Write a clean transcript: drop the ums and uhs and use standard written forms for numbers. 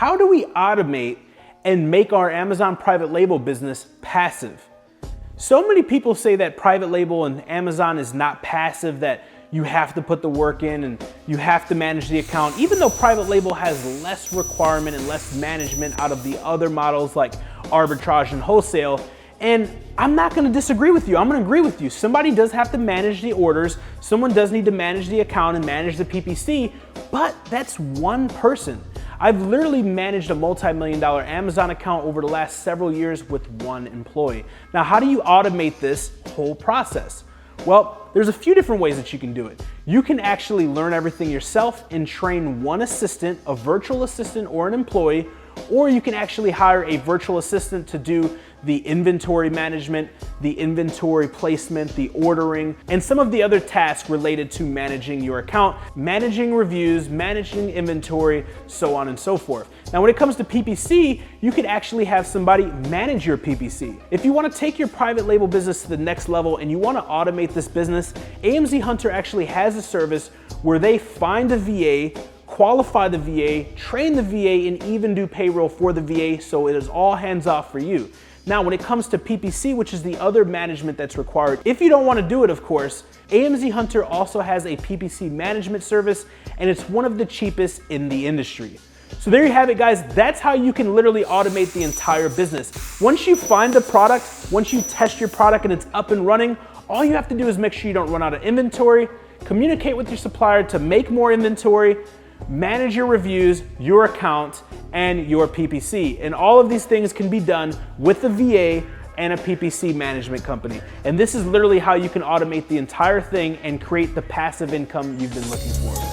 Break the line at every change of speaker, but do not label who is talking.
how do we automate and make our Amazon private label business passive? So many people say that private label and Amazon is not passive, that you have to put the work in and you have to manage the account, even though private label has less requirement and less management out of the other models like arbitrage and wholesale. And I'm not gonna disagree with you, I'm gonna agree with you. Somebody does have to manage the orders, someone does need to manage the account and manage the PPC, but that's one person. I've literally managed a multi-million-dollar Amazon account over the last several years with one employee. Now, how do you automate this whole process? Well, there's a few different ways that you can do it. You can actually learn everything yourself and train one assistant, a virtual assistant or an employee, or you can actually hire a virtual assistant to do the inventory management, the inventory placement, the ordering, and some of the other tasks related to managing your account, managing reviews, managing inventory, so on and so forth. Now, when it comes to PPC, you could actually have somebody manage your PPC. If you want to take your private label business to the next level and you want to automate this business, AMZ Hunter actually has a service where they find a VA, qualify the VA, train the VA, and even do payroll for the VA, so it is all hands off for you. Now, when it comes to PPC, which is the other management that's required, if you don't want to do it, of course, AMZ Hunter also has a PPC management service, and it's one of the cheapest in the industry. So there you have it, guys. That's how you can literally automate the entire business. Once you find the product, once you test your product and it's up and running, all you have to do is make sure you don't run out of inventory, communicate with your supplier to make more inventory, manage your reviews, your account, and your PPC. And all of these things can be done with a VA and a PPC management company. And this is literally how you can automate the entire thing and create the passive income you've been looking for.